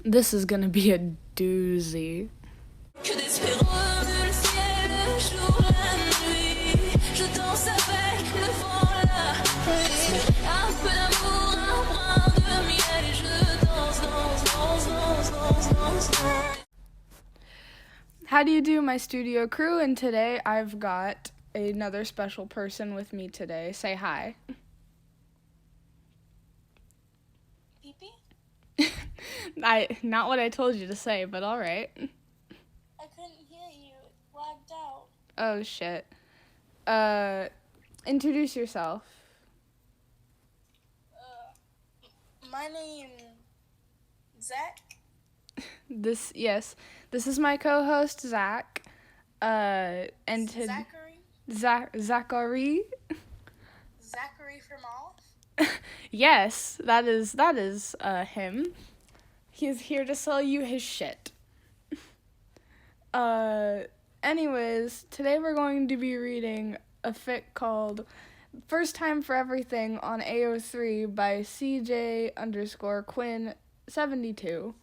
This is gonna be a doozy. How do you do, my studio crew? And today I've got another special person with me today. Say hi. Pee-pee? Not what I told you to say, but all right. I couldn't hear you. It lagged out. Oh shit. Introduce yourself. My name Zach. This is my co-host Zach. And Zachary. Zachary. Zachary from Off. Yes, that is him. He's here to sell you his shit. Anyways, today we're going to be reading a fic called First Time for Everything on AO3 by CJ_Quinn72.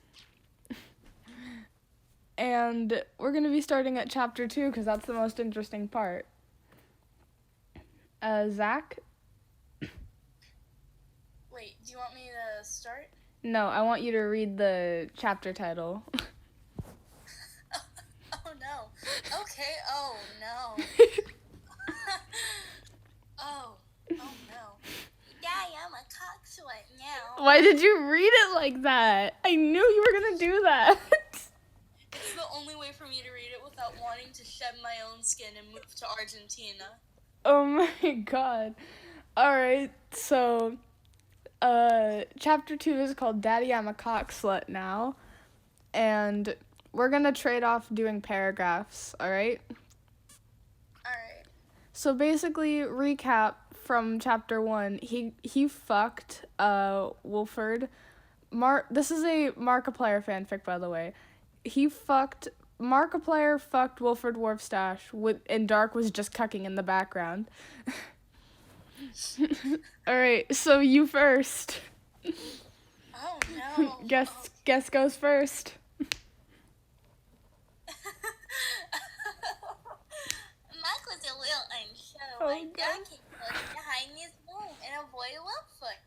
And we're going to be starting at chapter 2 because that's the most interesting part. Zach? Wait, do you want me to start? No, I want you to read the chapter title. Oh no. Okay, oh no. Oh no. Daddy, I'm a cocksweat now. Why did you read it like that? I knew you were going to do that. It's the only way for me to read it without wanting to shed my own skin and move to Argentina. Oh my god. Alright, so, chapter 2 is called Daddy, I'm a Cock Slut Now. And we're gonna trade off doing paragraphs, alright? Alright. So basically, recap from chapter 1, he fucked, Wolford. This is a Markiplier fanfic, by the way. Markiplier fucked Wilford Warfstache, and Dark was just cucking in the background. Alright, so you first. Oh no. Guess goes first. Mark was a little unsure Oh, why God. Dark came close behind his room and avoided Wilford.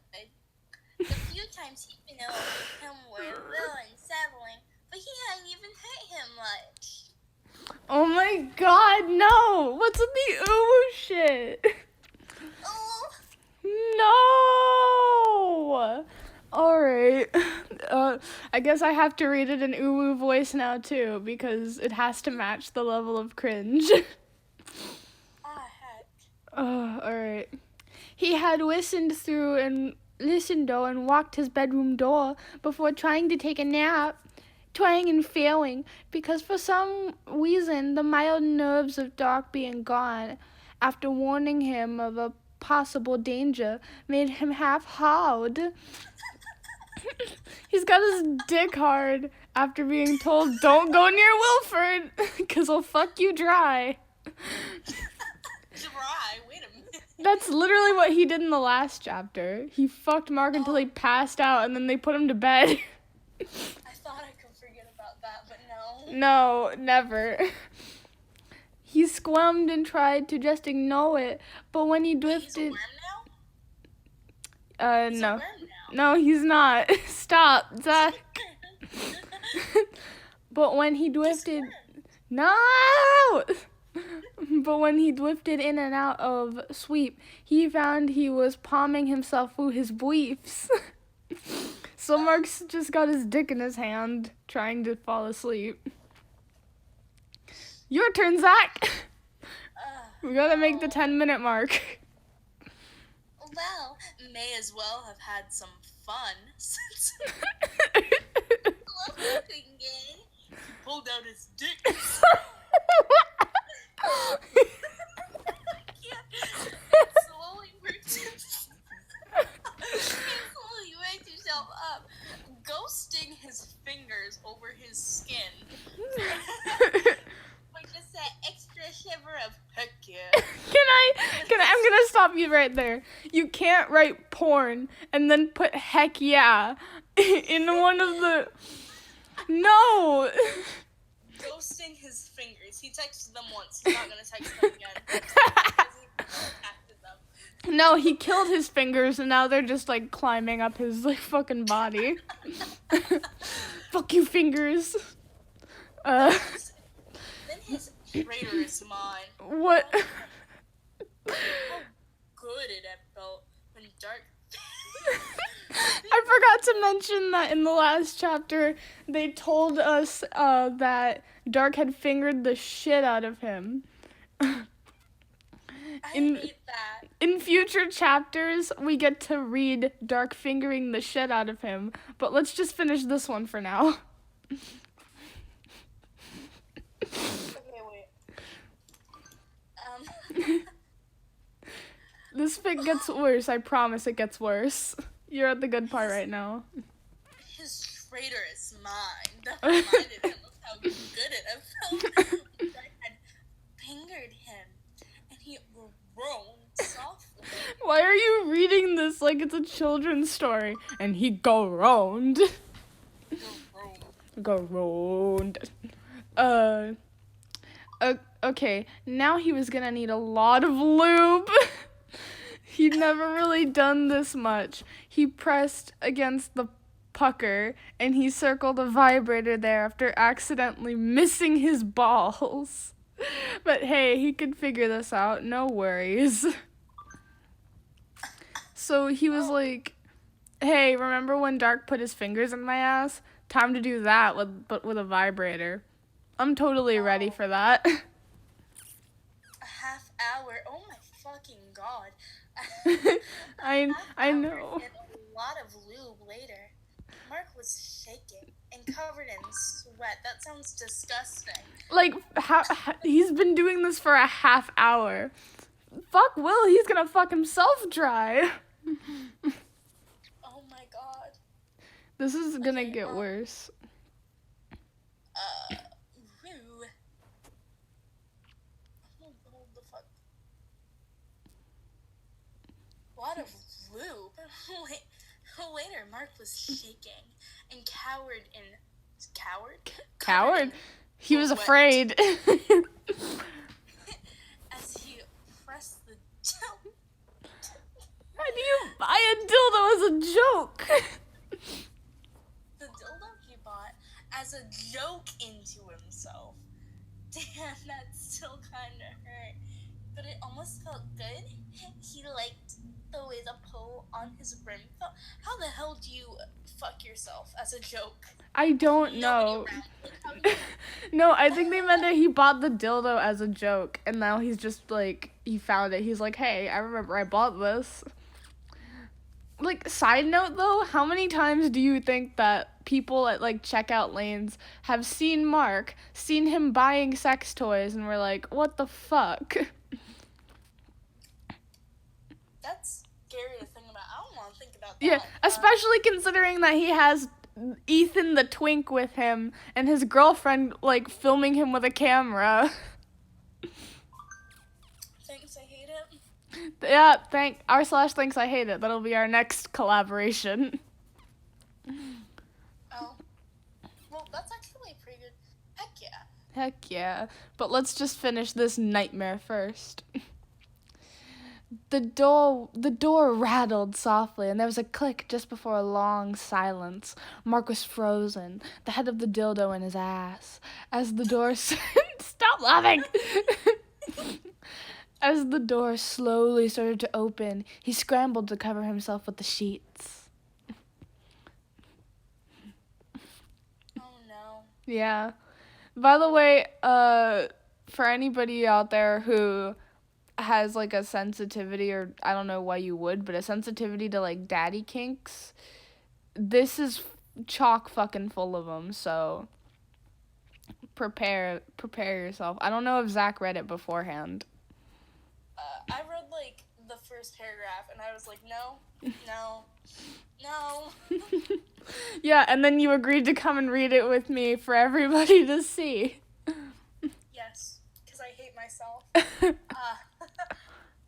The few times he'd been over with him were a little unsettling, but he hadn't even hurt him much. Oh my god, no! What's with the ooh shit? Oh, No! Alright. I guess I have to read it in uwu voice now too, because it has to match the level of cringe. heck. Alright. He had listened and walked his bedroom door before trying to take a nap. Trying and failing, because for some reason the mild nerves of Dark being gone, after warning him of a possible danger, made him half hard. He's got his dick hard after being told, don't go near Wilford, because he'll fuck you dry. Dry, wait a minute. That's literally what he did in the last chapter. He fucked Mark until he passed out, and then they put him to bed. I thought I could forget about that, but no. No, never. He squirmed and tried to just ignore it, but when he He's a drifted... worm now? He's no. a worm now. No, he's not. Stop, Zach. But when he drifted... No! But when he drifted in and out of sweep, he found he was palming himself through his briefs. So Mark's just got his dick in his hand, trying to fall asleep. Your turn, Zach. We gotta make the 10-minute mark. Well, may as well have had some fun since looking gay. He pulled out his dick. Slowly worked himself up, ghosting his fingers over his skin. With just that extra shiver of heck yeah. I'm gonna stop you right there. You can't write porn and then put heck yeah in one of the... No! Ghosting his fingers. He texted them once. He's not gonna text them again. Because he contacted them. No, he killed his fingers and now they're just like climbing up his like fucking body. Fuck you, fingers. Then his traitorous mind. What? How good it felt when Dark. I forgot to mention that in the last chapter, they told us that Dark had fingered the shit out of him. I hate that. In future chapters, we get to read Dark fingering the shit out of him, but let's just finish this one for now. Okay, wait. This fic gets worse, I promise it gets worse. You're at the good part right now. His traitorous mind reminded him of how good it felt when Dark had fingered him, and he groaned softly. Why are you reading this like it's a children's story? And he groaned. Groaned. Okay, now he was gonna need a lot of lube. He'd never really done this much. He pressed against the pucker, and he circled a vibrator there after accidentally missing his balls. But hey, he could figure this out, no worries. So he was like, hey, remember when Dark put his fingers in my ass? Time to do that, but with a vibrator. I'm totally ready for that. A half hour. Oh my fucking god. I know. And a lot of lube later. Mark was shaking and covered in sweat. That sounds disgusting. Like, how he's been doing this for a half hour. Fuck Will, he's gonna fuck himself dry. Oh my god. This is gonna get worse. Rue. Hold the fuck. Lot of lube. Later, Mark was shaking and cowered in. Coward? He was sweat. afraid. As he pressed the How do you buy a dildo as a joke? the dildo he bought as a joke into himself. Damn, that still kind of hurt. But it almost felt good. He liked the way the pull on his brim felt. How the hell do you fuck yourself as a joke? I don't know. No, I think they meant that he bought the dildo as a joke, and now he's just like, he found it. He's like, hey, I remember I bought this. Like, side note though, how many times do you think that people at like checkout lanes have seen Mark, seen him buying sex toys, and were like, what the fuck? That's scary to think about. I don't want to think about that. Yeah, especially considering that he has Ethan the twink with him and his girlfriend like filming him with a camera. Thanks, I hate it. Yeah, r/thinks I hate it. That'll be our next collaboration. Oh. Well, that's actually pretty good. Heck yeah. Heck yeah. But let's just finish this nightmare first. The door rattled softly, and there was a click just before a long silence. Mark was frozen, the head of the dildo in his ass. As the door... Stop laughing! As the door slowly started to open, he scrambled to cover himself with the sheets. Oh no. Yeah. By the way, for anybody out there who has like a sensitivity, or I don't know why you would, but a sensitivity to like daddy kinks, this is chock fucking full of them, so prepare yourself. I don't know if Zach read it beforehand. I read like the first paragraph and I was like, no. Yeah, and then you agreed to come and read it with me for everybody to see. Yes, because I hate myself. I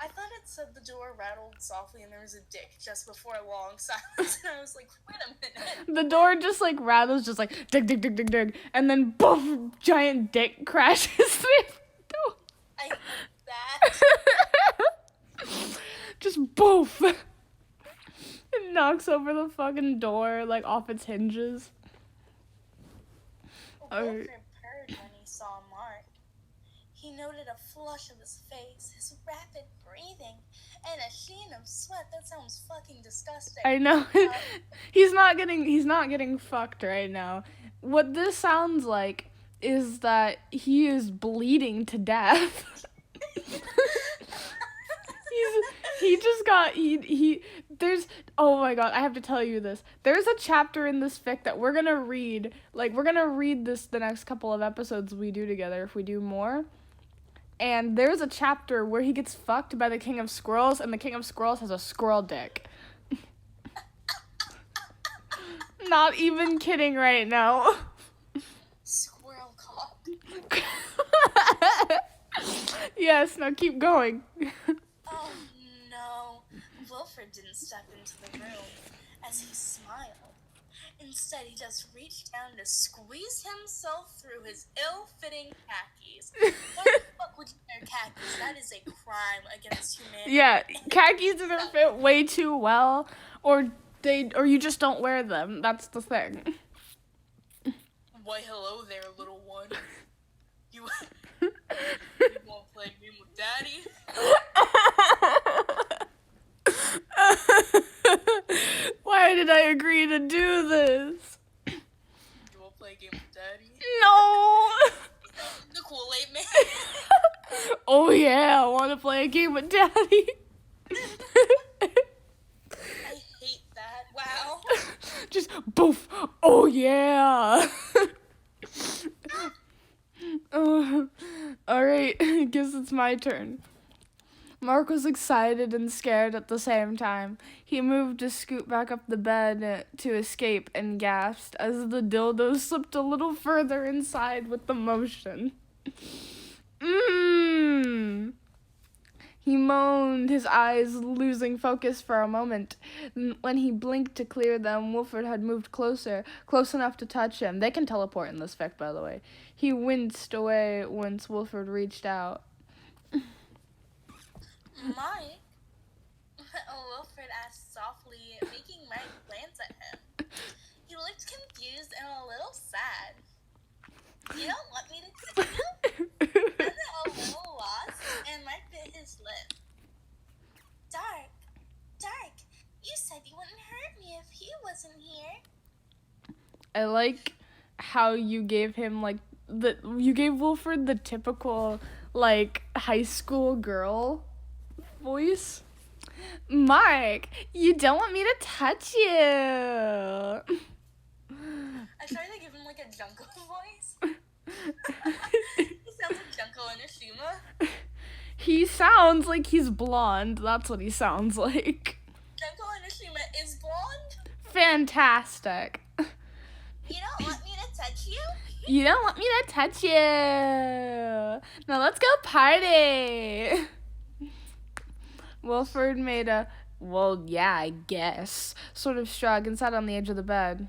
thought it's said the door rattled softly and there was a dick just before a long silence. And I was like, wait a minute. The door just like rattles, just like dig, dig, dig, dig, dig. And then boom, giant dick crashes through the door. I hate that. Just boof. It knocks over the fucking door, like, off its hinges. Wilfred purred when he saw Mark. He noted a flush of his face, his rapid breathing, and a sheen of sweat. That sounds fucking disgusting. I know. He's not getting fucked right now. What this sounds like is that he is bleeding to death. Oh my god, I have to tell you this. There's a chapter in this fic that we're gonna read. Like, we're gonna read this the next couple of episodes we do together if we do more. And there's a chapter where he gets fucked by the King of Squirrels, and the King of Squirrels has a squirrel dick. Not even kidding right now. Squirrel cock. Yes, now keep going. Oh no. Wilfred didn't step into the room as he smiled. Instead, he just reached down to squeeze himself through his ill-fitting khakis. Why the fuck would you wear khakis? That is a crime against humanity. Yeah, khakis either fit way too well, or you just don't wear them. That's the thing. Why, hello there, little one. You won't play a game with Daddy? Why did I agree to do this? You won't play a game with Daddy? No! The Kool-Aid Man. Oh yeah, I want to play a game with Daddy. I hate that. Wow. Just boof. Oh yeah. Alright, guess it's my turn. Mark was excited and scared at the same time. He moved to scoot back up the bed to escape and gasped as the dildo slipped a little further inside with the motion. Mmm. He moaned, his eyes losing focus for a moment. When he blinked to clear them, Wilfred had moved closer, close enough to touch him. They can teleport in this fic, by the way. He winced away once Wilfred reached out. Mike? Wilfred asked softly, making Mike glance at him. He looked confused and a little sad. You don't want me to touch you? Wasn't a little lost, and Mike bit his lip. Dark, you said you wouldn't hurt me if he wasn't here. I like how you gave him, like, you gave Wilfred the typical, like, high school girl voice. Mark, you don't want me to touch you. I tried to give him like a Junko voice. He sounds like Junko Enoshima. He sounds like he's blonde. That's what he sounds like. Junko Enoshima is blonde? Fantastic. You don't want me to touch you? You don't want me to touch you. Now let's go party. Wilfred made a, well, yeah, I guess, sort of shrug and sat on the edge of the bed.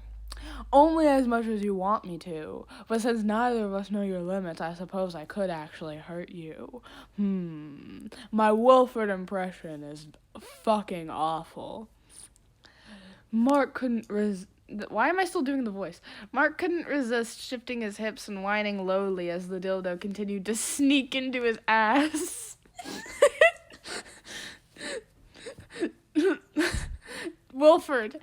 Only as much as you want me to, but since neither of us know your limits, I suppose I could actually hurt you. My Wilfred impression is fucking awful. Mark couldn't Why am I still doing the voice? Mark couldn't resist shifting his hips and whining lowly as the dildo continued to sneak into his ass. Wilfred,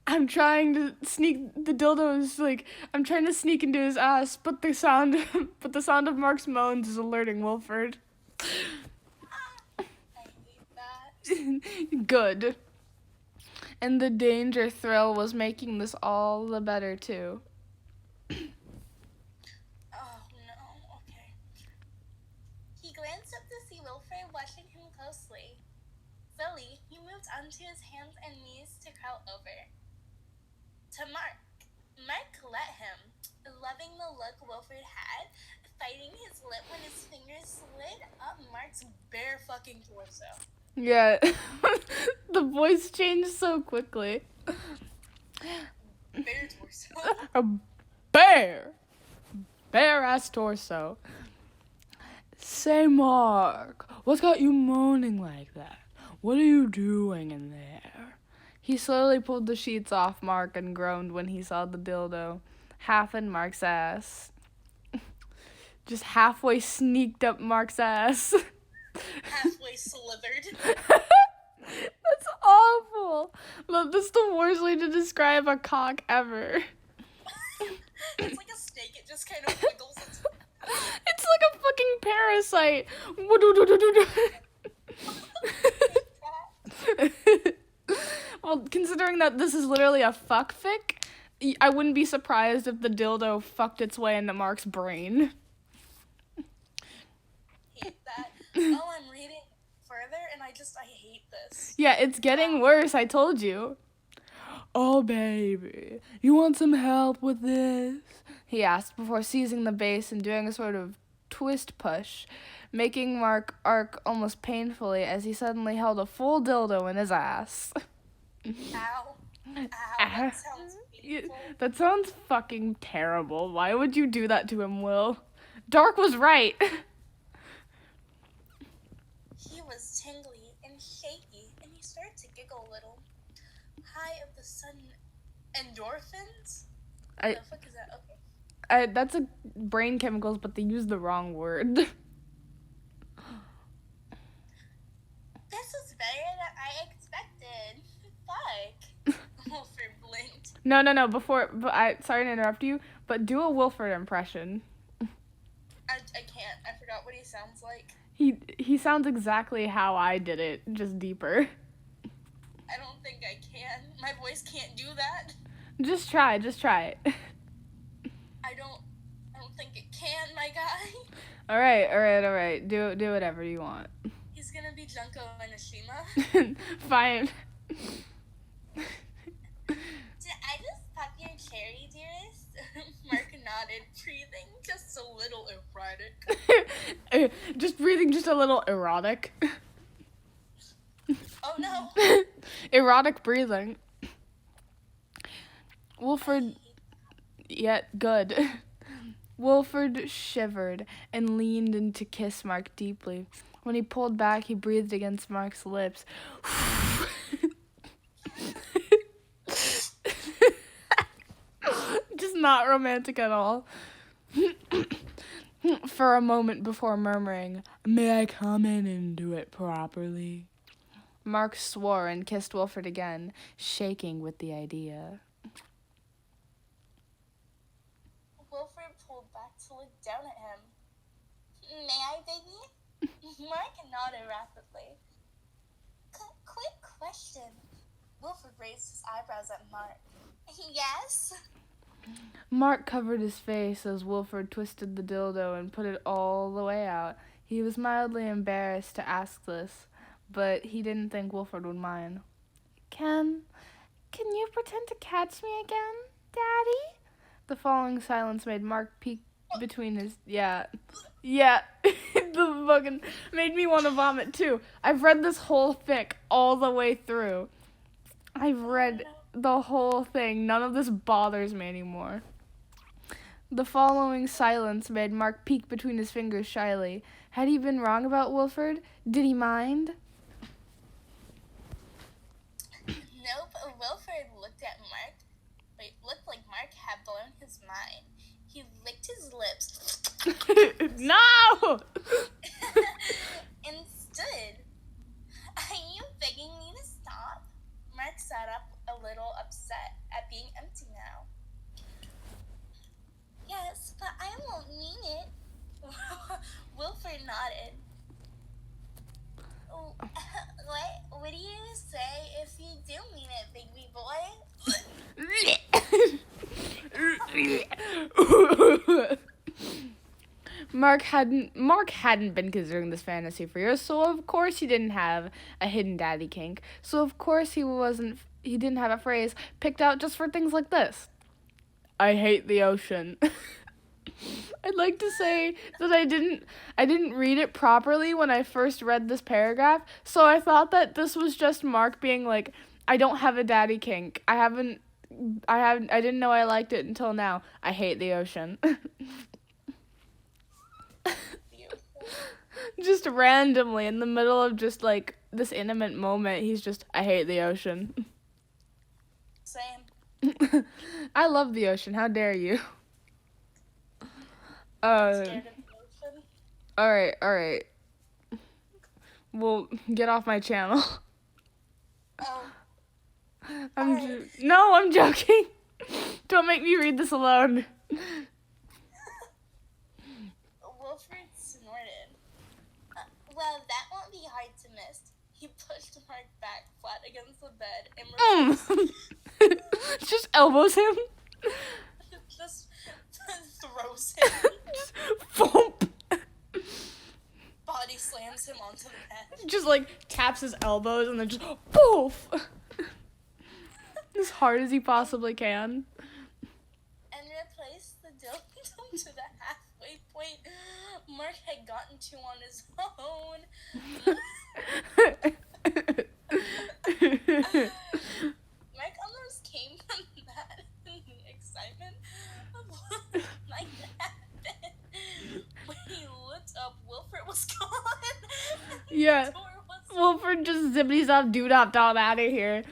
I'm trying to sneak the dildos, like, I'm trying to sneak into his ass, but the sound of Mark's moans is alerting Wilfred. I hate that. Good. And the danger thrill was making this all the better, too. Oh no, okay. He glanced up to see Wilfred watching him closely. Slowly, he moved onto his hands and knees to crawl over to Mark. Mark let him, loving the look Wilfred had, fighting his lip when his fingers slid up Mark's bare fucking torso. Yeah. The voice changed so quickly. Bear torso. A bear. Bare-ass torso. Say, Mark, what's got you moaning like that? What are you doing in there? He slowly pulled the sheets off Mark and groaned when he saw the dildo, half in Mark's ass. Just halfway sneaked up Mark's ass. Halfway slithered. That's awful. Look, that's the worst way to describe a cock ever. It's like a snake, it just kind of wiggles. It's like a fucking parasite. Well, considering that this is literally a fuck fic, I wouldn't be surprised if the dildo fucked its way into Mark's brain. Hate that. Oh, I'm reading further and I hate this. Yeah, it's getting worse, I told you. Oh, baby, you want some help with this? He asked before seizing the base and doing a sort of twist push, making Mark arc almost painfully as he suddenly held a full dildo in his ass. Ow. That sounds painful. That sounds fucking terrible. Why would you do that to him, Will? Dark was right. He was tingly and shaky, and he started to giggle a little. High of the sudden, endorphins? What the fuck is that? Okay. That's a brain chemicals, but they use the wrong word. This is better than I expected. Fuck. Wilfred blinked. No. Sorry to interrupt you, but do a Wilford impression. I can't. I forgot what he sounds like. He sounds exactly how I did it, just deeper. I don't think I can. My voice can't do that. Just try it. I don't think it can, my guy. All right. Do whatever you want. He's gonna be Junko Enoshima. Fine. Did I just pop your cherry, dearest? Mark nodded, breathing just a little erotic. Just breathing just a little erotic. Oh no. Erotic breathing. Wilford, good. Wilford shivered and leaned in to kiss Mark deeply. When he pulled back, he breathed against Mark's lips. Just not romantic at all. For a moment before murmuring, "May I come in and do it properly?" Mark swore and kissed Wilford again, shaking with the idea. Wilfred pulled back to look down at him. May I, baby? Mark nodded rapidly. Quick question. Wilfred raised his eyebrows at Mark. Yes? Mark covered his face as Wilford twisted the dildo and put it all the way out. He was mildly embarrassed to ask this, but he didn't think Wilford would mind. Can you pretend to catch me again, Daddy? The following silence made Mark peek between his... Yeah. The fucking... Made me want to vomit, too. I've read this whole fic all the way through. I've read the whole thing. None of this bothers me anymore. The following silence made Mark peek between his fingers shyly. Had he been wrong about Wilford? Did he mind? Nope. Wilfred looked like Mark had blown his mind. He licked his lips. No! And stood. Are you begging me to stop? Mark sat up a little upset at being empty now. Yes, but I won't mean it. Wilfred nodded. What do you say if you do mean it, baby boy? Mark hadn't been considering this fantasy for years, so of course he didn't have a hidden daddy kink. So of course he didn't have a phrase picked out just for things like this. I hate the ocean. I'd like to say that I didn't read it properly when I first read this paragraph, so I thought that this was just Mark being like, I don't have a daddy kink. I didn't know I liked it until now. I hate the ocean. Just randomly in the middle of just like this intimate moment, he's just, I hate the ocean. Same. I love the ocean. How dare you? Scared of the ocean? All right. Well, get off my channel. I'm joking. Don't make me read this alone. Wilfred snorted. Well, that won't be hard to miss. He pushed Mark back flat against the bed and Just elbows him. just throws him. Just thump. Body slams him onto the bed. Just like taps his elbows and then just poof. As hard as he possibly can. And replaced the dildo to the halfway point Mark had gotten to on his own. Mark almost came from that in the excitement of what might happen. When he looked up, Wilfred was gone. Yeah. The door was Wilfred just zippity zop doo-dop out of here.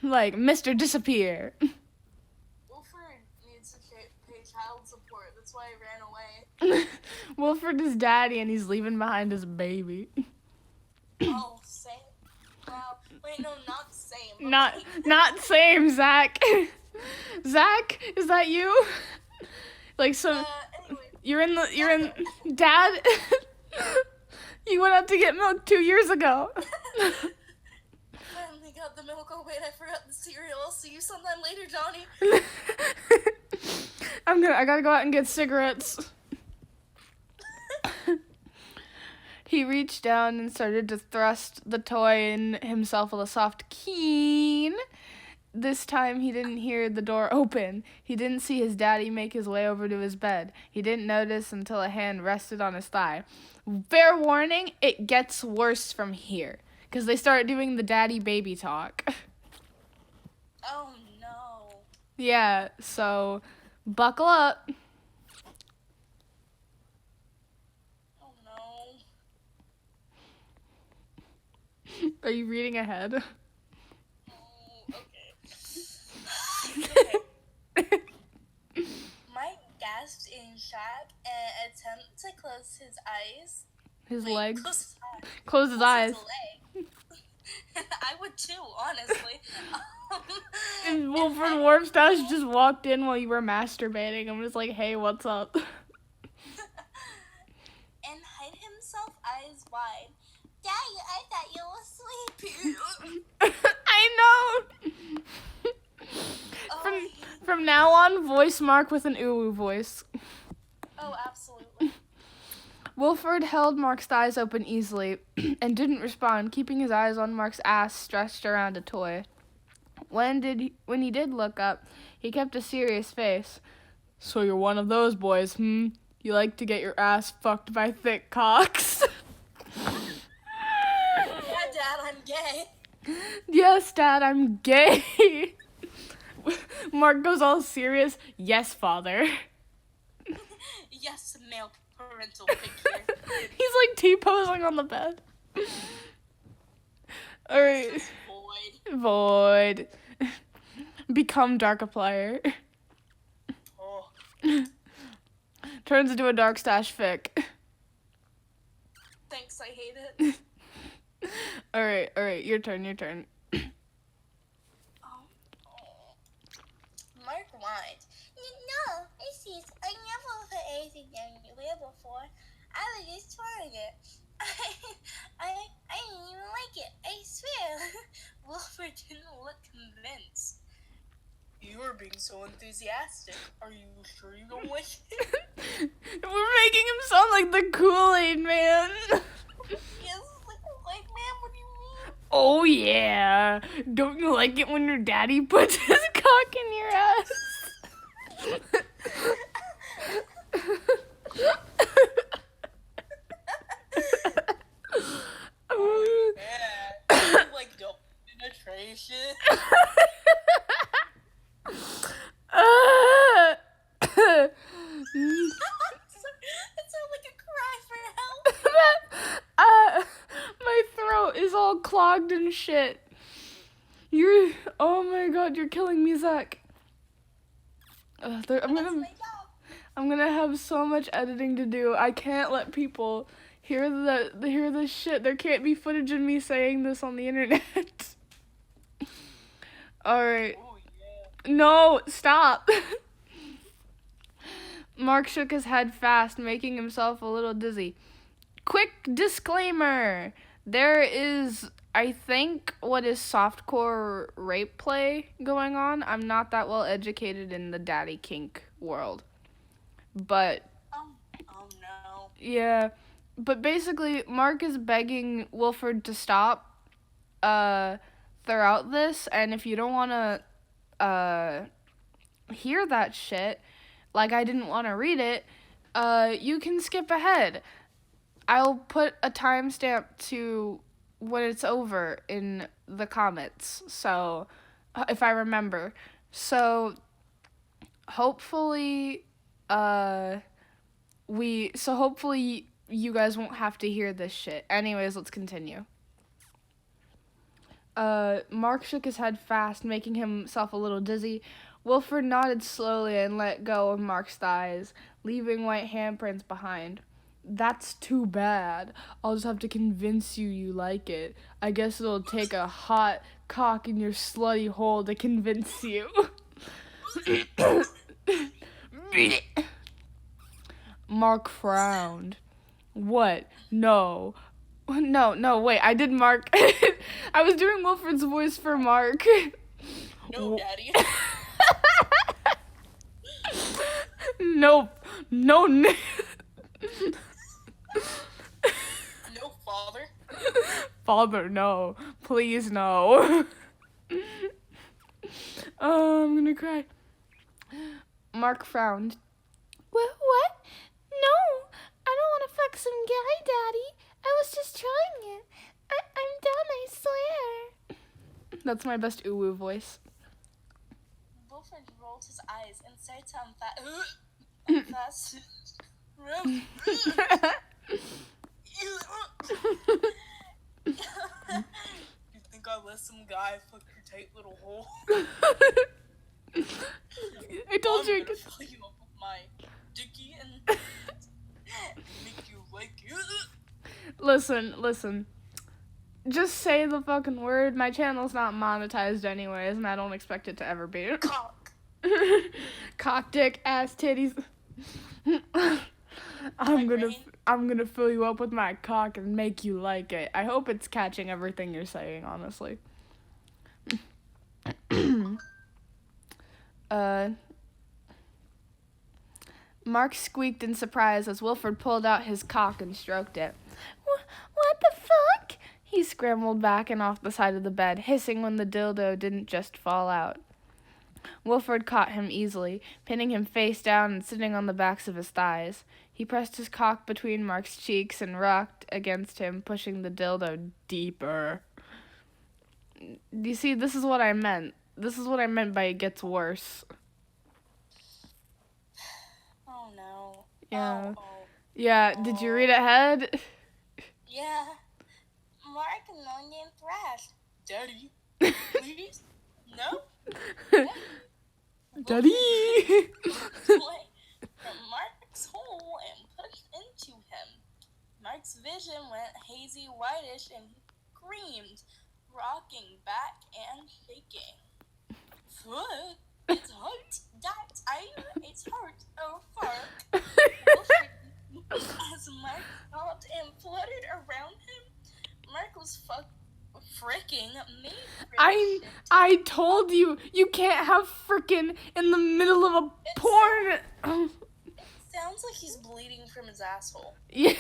Like, Mr. Disappear. Wilfred needs to pay child support. That's why he ran away. Wilfred is daddy and he's leaving behind his baby. Oh, same. Wow. Wait, no, not same. Not same, Zach. Zach, is that you? Like, so Anyway. you're in Dad. You went out to get milk 2 years ago. Finally got the milk. Oh wait, I forgot the cereal. I'll see you sometime later, Johnny. I gotta go out and get cigarettes. He reached down and started to thrust the toy in himself with a soft keen. This time he didn't hear the door open. He didn't see his daddy make his way over to his bed. He didn't notice until a hand rested on his thigh. Fair warning, it gets worse from here. Because they start doing the daddy-baby talk. Oh no. Yeah, so buckle up. Oh no. Are you reading ahead? Oh, okay. Mike gasped in shock and attempted to close his eyes. His Wait, legs. Close His eyes. leg. I would too, honestly. And Wilfred Warpstash just walked in while you were masturbating and was like, hey, what's up? And hid himself eyes wide. Daddy, I thought you were sleeping. I know! From now on, voice Mark with an ooh voice. Oh, absolutely. Wilfred held Mark's thighs open easily and didn't respond, keeping his eyes on Mark's ass stretched around a toy. When he did look up, he kept a serious face. So you're one of those boys, You like to get your ass fucked by thick cocks? Yeah, Dad, I'm gay. Yes, Dad, I'm gay. Mark goes all serious. Yes, Father. Yes, male parental figure. He's like T-posing on the bed. Alright. Void. Become Darkiplier. Oh. Turns into a Dark Stash fic. Thanks, I hate it. Alright, your turn. Mark whined. No, it's just, I never put anything anywhere before. I was just trying it. I didn't even like it, I swear. Wilfred didn't look convinced. You are being so enthusiastic. Are you sure you don't like it? We're making him sound like the Kool-Aid Man. Yes, like, man, what do you mean? Oh yeah. Don't you like it when your daddy puts his cock in your ass? That sounds like a cry for help. My throat is all clogged and shit. Oh my god, you're killing me, Zach. I'm That's my job. gonna have so much editing to do. I can't let people hear this shit. There can't be footage of me saying this on the internet. Alright. Oh, yeah. No, stop. Mark shook his head fast, making himself a little dizzy. Quick disclaimer. There is, I think, what is softcore rape play going on. I'm not that well educated in the daddy kink world. But Oh no. yeah, but basically Mark is begging Wilford to stop throughout this, and if you don't want to hear that shit, like I didn't want to read it, you can skip ahead. I'll put a timestamp to when it's over in the comments, so if I remember. So hopefully hopefully you guys won't have to hear this shit. Anyways, let's continue. Mark shook his head fast, making himself a little dizzy. Wilford nodded slowly and let go of Mark's thighs, leaving white handprints behind. That's too bad. I'll just have to convince you like it. I guess it'll take a hot cock in your slutty hole to convince you. Mark frowned. What? No, wait, I did Mark. I was doing Wilford's voice for Mark. No, Daddy. Nope. No. No, Father. Father, no. Please, no. Oh, I'm gonna cry. Mark frowned. What? No, I don't want to fuck some guy, Daddy. I was just trying it. I'm done, I swear. That's my best uwu voice. Wilford rolled his eyes and started to unfasten. You think I let some guy fuck your tight little hole? I told you. I'm gonna fill you up with my dicky and make you like it. Listen. Just say the fucking word. My channel's not monetized anyways, and I don't expect it to ever be. Cock. Cock, dick, ass, titties. I'm gonna fill you up with my cock and make you like it. I hope it's catching everything you're saying, honestly. Mark squeaked in surprise as Wilford pulled out his cock and stroked it. What the fuck? He scrambled back and off the side of the bed, hissing when the dildo didn't just fall out. Wilford caught him easily, pinning him face down and sitting on the backs of his thighs. He pressed his cock between Mark's cheeks and rocked against him, pushing the dildo deeper. You see, this is what I meant. This is what I meant by it gets worse. Oh no. Yeah. Oh. Yeah, did you read ahead? Yeah. Mark moaned and thrashed. Daddy, please? No? Daddy! Away from Mark's hole and pushed into him. Mark's vision went hazy whitish and he screamed, rocking back and shaking. Foot, it's hurt. It's hurt. Oh, fuck. As Mark stopped and fluttered around him, Mark was freaking me. I told you, you can't have frickin' in the middle of a porn. It sounds like he's bleeding from his asshole. Yeah.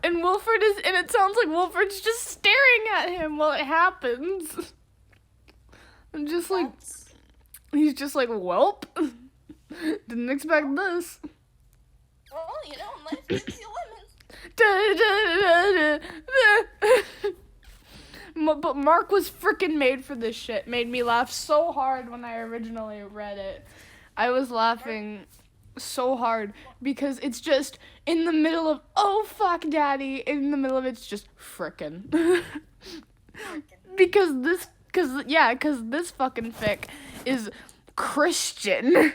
And it sounds like Wilford's just staring at him while it happens. I'm just like, he's just like, welp. Didn't expect this. Well, life gives you lemons. But Mark was freaking made for this shit. Made me laugh so hard when I originally read it. I was laughing so hard because it's just in the middle of oh fuck daddy, in the middle of it's just frickin'. because this fucking fic is Christian.